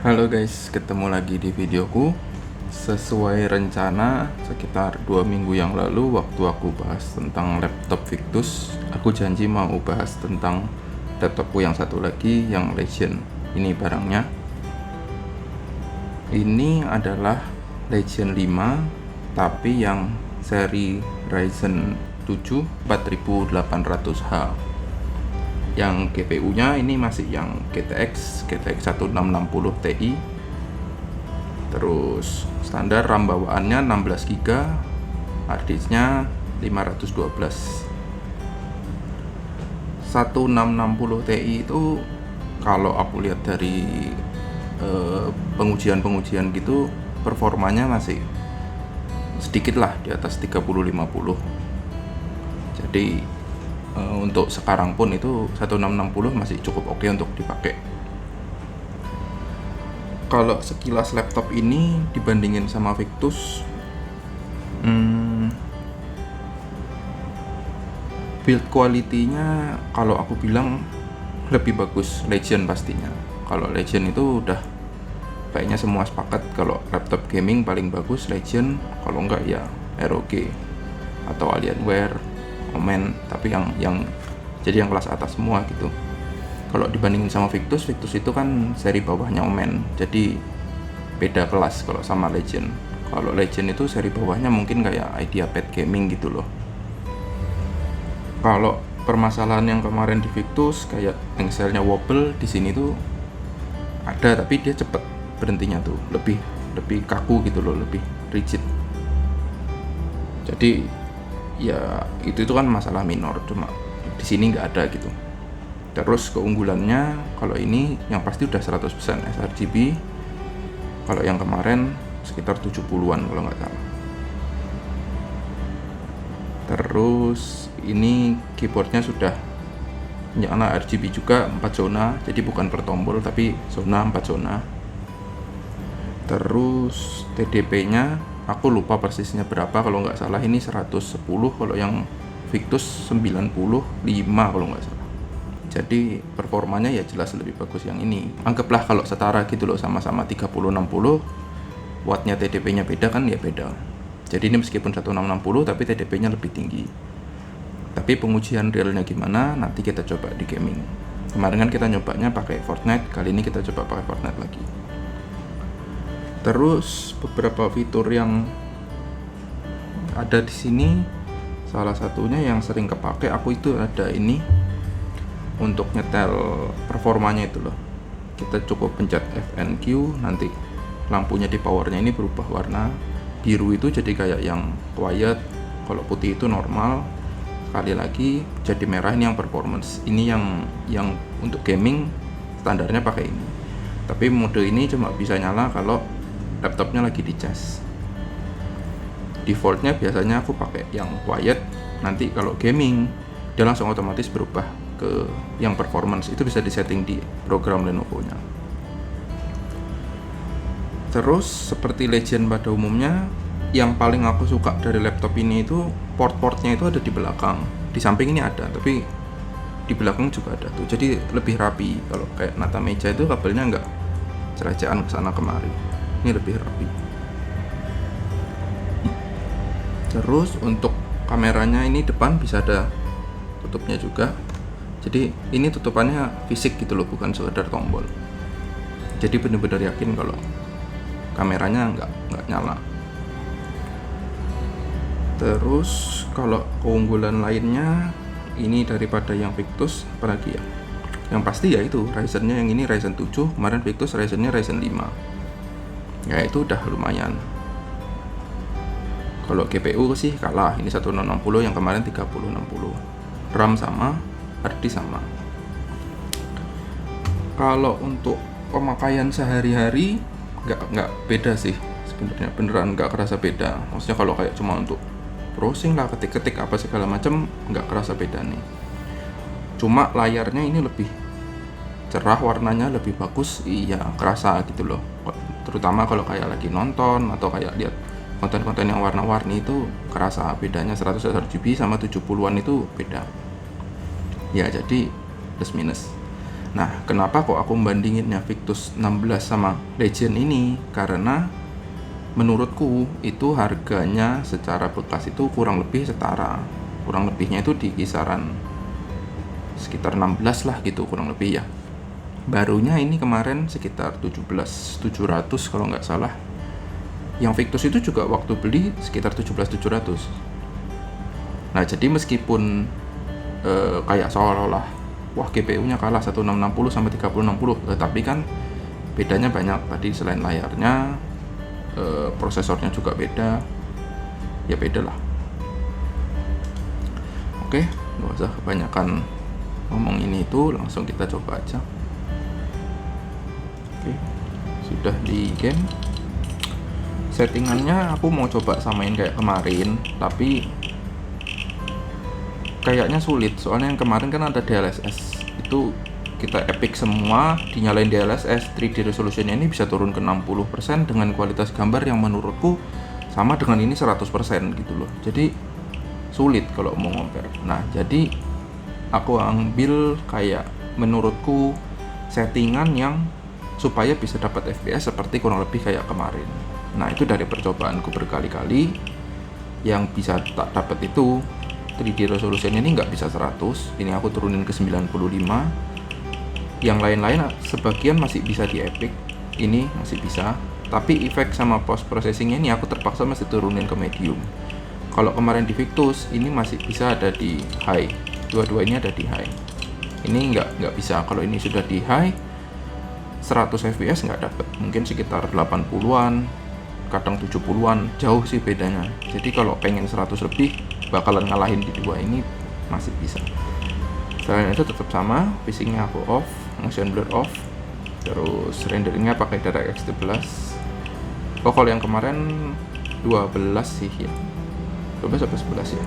Halo guys, ketemu lagi di videoku. Sesuai rencana, sekitar 2 minggu yang lalu waktu aku bahas tentang laptop Victus, aku janji mau bahas tentang laptopku yang satu lagi, yang Legend. Ini barangnya. Ini adalah Legend 5, tapi yang seri Ryzen 7 4800H. Yang GPU nya ini masih yang GTX 1660 Ti. Terus standar RAM bawaannya 16 GB, harddisknya 512. 1660 Ti itu kalau aku lihat dari pengujian gitu, performanya masih sedikit lah di atas 3050. Jadi untuk sekarang pun itu 1660 masih cukup oke untuk dipakai. Kalau sekilas laptop ini dibandingin sama Victus, build quality-nya kalau aku bilang lebih bagus Legend pastinya. Kalau Legend itu udah kayaknya semua sepakat kalau laptop gaming paling bagus Legend, kalau enggak ya ROG atau Alienware, Omen, tapi yang jadi yang kelas atas semua gitu. Kalau dibandingin sama Victus itu kan seri bawahnya Omen, jadi beda kelas kalau sama Legend. Kalau Legend itu seri bawahnya mungkin kayak IdeaPad Gaming gitu loh. Kalau permasalahan yang kemarin di Victus kayak engselnya wobble, di sini tuh ada, tapi dia cepet berhentinya tuh, lebih kaku gitu loh, lebih rigid. Jadi ya itu kan masalah minor, cuma di sini nggak ada gitu. Terus keunggulannya kalau ini yang pasti udah 100% sRGB. Kalau yang kemarin sekitar 70-an kalau nggak salah. Terus ini keyboardnya sudah nyala RGB juga 4 zona, jadi bukan per tombol tapi zona 4 zona. Terus TDP-nya aku lupa persisnya berapa, kalau nggak salah ini 110, kalau yang Victus 95 kalau nggak salah. Jadi performanya ya jelas lebih bagus yang ini. Anggaplah kalau setara gitu loh, sama-sama 3060, wattnya TDP-nya beda kan ya beda. Jadi ini meskipun 1660 tapi TDP-nya lebih tinggi. Tapi pengujian realnya gimana nanti kita coba di gaming. Kemarin kan kita nyobanya pakai Fortnite, kali ini kita coba pakai Fortnite lagi. Terus beberapa fitur yang ada di sini, salah satunya yang sering kepake aku itu ada ini untuk nyetel performanya itu loh. Kita cukup pencet FNQ, nanti lampunya di powernya ini berubah warna. Biru itu jadi kayak yang quiet, kalau putih itu normal. Sekali lagi jadi merah ini yang performance. Ini yang untuk gaming standarnya pakai ini. Tapi mode ini cuma bisa nyala kalau laptopnya lagi dicas. Defaultnya biasanya aku pakai yang quiet. Nanti kalau gaming dia langsung otomatis berubah ke yang performance. Itu bisa disetting di program Lenovo-nya. Terus seperti Legend pada umumnya, yang paling aku suka dari laptop ini itu port-portnya itu ada di belakang. Di samping ini ada, tapi di belakang juga ada tuh. Jadi lebih rapi. Kalau kayak nata meja itu kabelnya nggak cerecean kesana kemari. Ini lebih rapi. Terus untuk kameranya ini depan bisa ada tutupnya juga. Jadi ini tutupannya fisik gitu loh, bukan sekedar tombol. Jadi benar-benar yakin kalau kameranya nggak nyala. Terus kalau keunggulan lainnya ini daripada yang Victus apalagi ya? Yang pasti ya itu Ryzen-nya, yang ini Ryzen 7, kemarin Victus Ryzen-nya Ryzen 5. Ya itu udah lumayan. Kalau GPU sih kalah, ini 1660, yang kemarin 3060. RAM sama, harddisk sama. Kalau untuk pemakaian sehari-hari nggak beda sih sebenarnya, beneran nggak kerasa beda. Maksudnya kalau kayak cuma untuk browsing lah, ketik-ketik apa segala macam, nggak kerasa beda nih. Cuma layarnya ini lebih cerah, warnanya lebih bagus, iya kerasa gitu loh. Terutama kalau kayak lagi nonton atau kayak lihat konten-konten yang warna-warni itu kerasa bedanya. 100 RGB sama 70-an itu beda. Ya jadi plus minus. Nah, kenapa kok aku membandinginnya Victus 16 sama Legend ini? Karena menurutku itu harganya secara bekas itu kurang lebih setara. Kurang lebihnya itu di kisaran sekitar 16 lah gitu kurang lebih ya. Barunya ini kemarin sekitar 17.700 kalau nggak salah. Yang Victus itu juga waktu beli sekitar 17.700. Nah, jadi meskipun kayak seolah-olah wah GPU-nya kalah 1660 sampai 3060, tetapi kan bedanya banyak tadi, selain layarnya, prosesornya juga beda. Ya beda lah. Oke, nggak usah kebanyakan ngomong ini itu, langsung kita coba aja. Oke, sudah di game. Settingannya aku mau coba samain kayak kemarin, tapi kayaknya sulit, soalnya yang kemarin kan ada DLSS, itu kita epic semua, dinyalain DLSS, 3D resolutionnya ini bisa turun ke 60% dengan kualitas gambar yang menurutku sama dengan ini 100% gitu loh. Jadi sulit kalau mau compare. Nah, jadi aku ambil kayak menurutku settingan yang supaya bisa dapat FPS seperti kurang lebih kayak kemarin. Nah, itu dari percobaanku berkali-kali, yang bisa tak dapat itu 3D resolution ini nggak bisa 100, ini aku turunin ke 95. Yang lain-lain sebagian masih bisa di epic, ini masih bisa, tapi efek sama post processingnya ini aku terpaksa masih turunin ke medium. Kalau kemarin di Victus ini masih bisa ada di high, dua-dua ini ada di high. Ini nggak bisa. Kalau ini sudah di high 100 fps nggak dapat, mungkin sekitar 80-an, kadang 70-an, jauh sih bedanya. Jadi kalau pengen 100 lebih bakalan ngalahin di dua ini, masih bisa. Selain itu tetap sama, phasing-nya aku off, motion blur off, terus renderingnya pakai DirectX 11. Oh, kalau yang kemarin 12 sih ya, 12 atau 11 ya,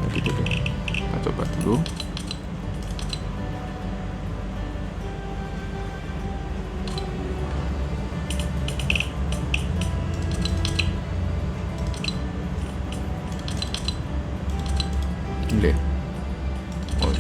begitu deh. Kita coba dulu. Ini oh.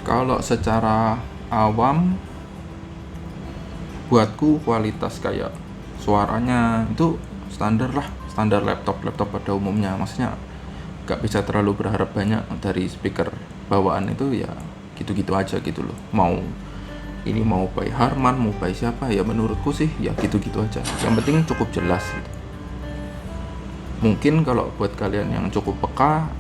Kalau secara awam buatku kualitas kayak suaranya itu standar lah, standar laptop pada umumnya. Maksudnya gak bisa terlalu berharap banyak dari speaker bawaan itu, ya gitu-gitu aja gitu loh. Mau ini mau by Harman, mau by siapa, ya menurutku sih ya gitu-gitu aja. Yang penting cukup jelas gitu. Mungkin kalau buat kalian yang cukup peka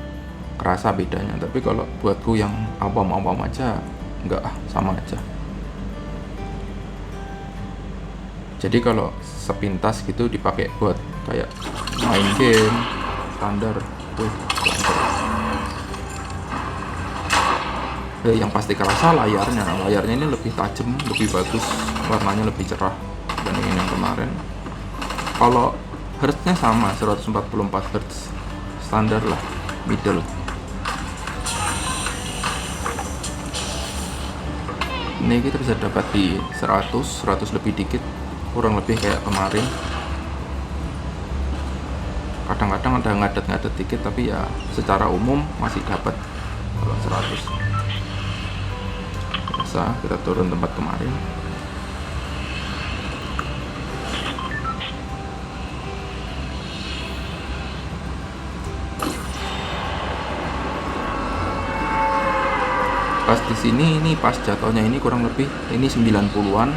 kerasa bedanya, tapi kalau buatku yang awam-awam aja enggak, sama aja. Jadi kalau sepintas gitu dipakai buat kayak main game standar, yang pasti kerasa layarnya ini lebih tajam, lebih bagus, warnanya lebih cerah dibandingin yang kemarin. Kalau hertznya sama 144 Hz, standar lah, middle. Ini kita bisa dapat di 100 lebih dikit, kurang lebih kayak kemarin. Kadang-kadang ada ngadet-ngadet dikit, tapi ya secara umum masih dapat kalau 100. Biasa kita turun tempat kemarin. Pas di sini, ini pas jatuhnya ini kurang lebih ini 90-an.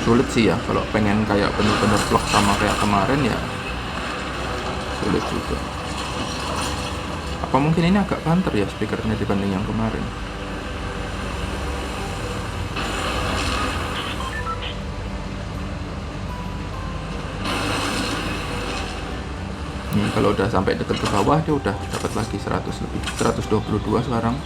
Sulit sih ya kalau pengen kayak bener-bener vlog sama kayak kemarin, ya sulit juga. Apa mungkin ini agak banter ya speakernya dibanding yang kemarin. Ini kalau udah sampai deket ke bawah dia udah dapat lagi 100 lebih, 122 sekarang.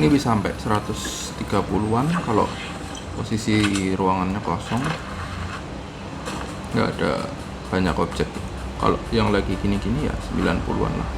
Ini bisa sampai 130-an kalau posisi ruangannya kosong, nggak ada banyak objek. Kalau yang lagi gini-gini ya 90-an lah.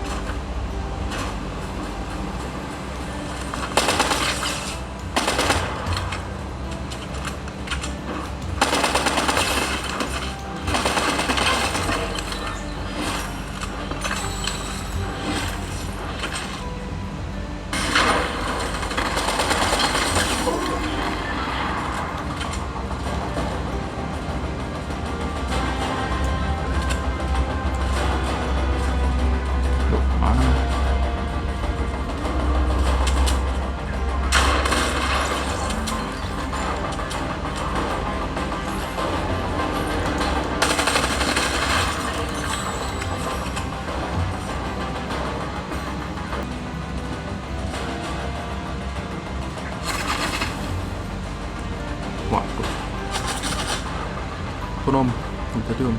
Loh, mana? Waduh. Pun om, tadi om.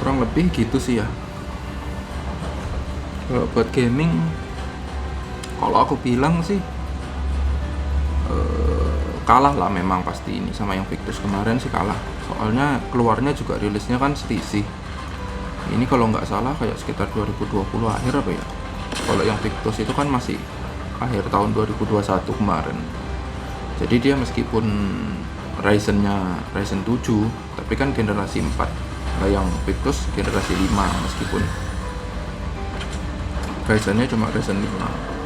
Kurang lebih gitu sih ya. Kalau buat gaming, kalau aku bilang sih kalah lah memang pasti ini sama yang Victus kemarin sih kalah. Soalnya keluarnya juga rilisnya kan selisih. Ini kalau nggak salah kayak sekitar 2020 akhir apa ya. Kalau yang Victus itu kan masih akhir tahun 2021 kemarin. Jadi dia meskipun Ryzen 7, tapi kan generasi 4. Nah yang Victus generasi 5 meskipun Ryzennya cuma Ryzen 5.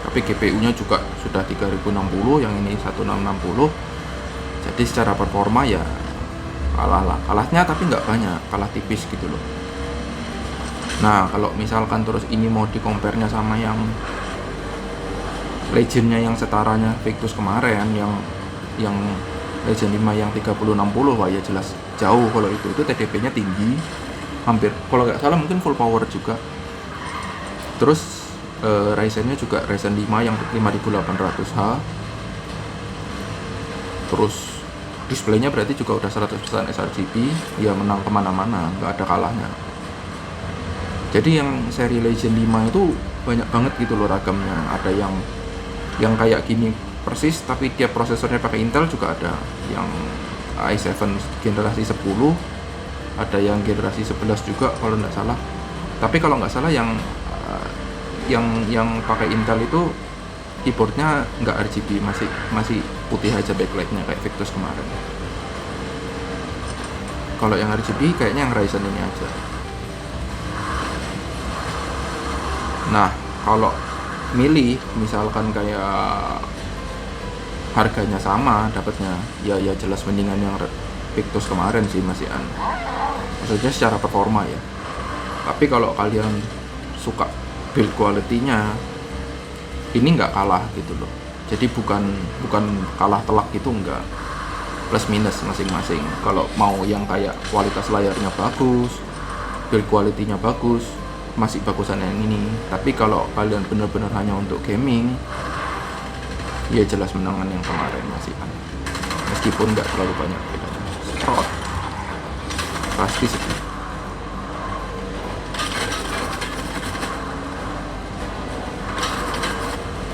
Tapi GPU-nya juga sudah 3060, yang ini 1660. Jadi secara performa ya kalah lah. Kalahnya tapi nggak banyak, kalah tipis gitu loh. Nah kalau misalkan terus ini mau di-compare-nya sama yang Legend-nya yang setaranya Victus kemarin, yang Legend 5 yang 3060, wah ya jelas jauh. Kalau itu TDP-nya tinggi, hampir kalau nggak salah mungkin full power juga. Terus Ryzen-nya juga Ryzen 5 yang 5800H. Terus displaynya berarti juga udah 100% sRGB, ya menang kemana-mana, nggak ada kalahnya. Jadi yang seri Legend 5 itu banyak banget gitu loh ragamnya. Ada yang kayak gini persis tapi dia prosesornya pakai Intel juga ada. Yang i7 generasi 10, ada yang generasi 11 juga kalau nggak salah. Tapi kalau nggak salah yang pakai Intel itu keyboardnya nggak RGB, masih putih aja backlightnya kayak Victus kemarin. Kalau yang RGB kayaknya yang Ryzen ini aja. Nah kalau milih misalkan kayak harganya sama dapatnya, ya jelas mendingan yang Victus kemarin sih masih maksudnya secara performa ya. Tapi kalau kalian suka build quality-nya, ini nggak kalah gitu loh. Jadi bukan kalah telak gitu, enggak, plus minus masing-masing. Kalau mau yang kayak kualitas layarnya bagus, build quality-nya bagus, masih bagusan yang ini. Tapi kalau kalian bener-bener hanya untuk gaming, ya jelas menangan yang kemarin masih meskipun nggak terlalu banyak bedanya. Pasti sih.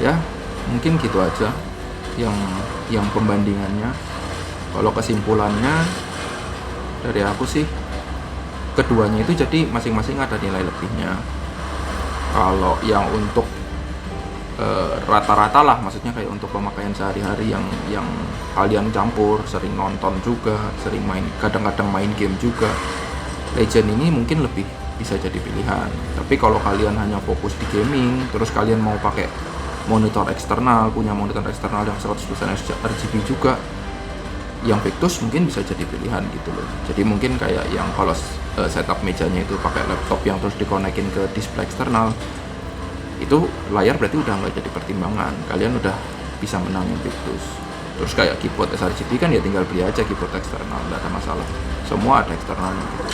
Ya mungkin gitu aja yang pembandingannya. Kalau kesimpulannya dari aku sih, keduanya itu jadi masing-masing ada nilai lebihnya. Kalau yang untuk rata-rata lah, maksudnya kayak untuk pemakaian sehari-hari yang kalian campur, sering nonton juga, sering main, kadang-kadang main game juga, Legend ini mungkin lebih bisa jadi pilihan. Tapi kalau kalian hanya fokus di gaming, terus kalian mau pakai monitor eksternal, punya monitor eksternal yang 100% RGB juga, yang Victus mungkin bisa jadi pilihan gitu loh. Jadi mungkin kayak yang kalau setup mejanya itu pakai laptop yang terus dikonekin ke display eksternal, itu layar berarti udah nggak jadi pertimbangan, kalian udah bisa menangin Victus. Terus kayak keyboard sRGB kan ya tinggal beli aja keyboard eksternal, nggak ada masalah, semua ada eksternalnya gitu.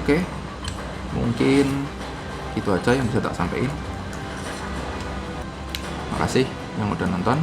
Oke, mungkin itu aja yang bisa tak sampaikan. Makasih yang udah nonton.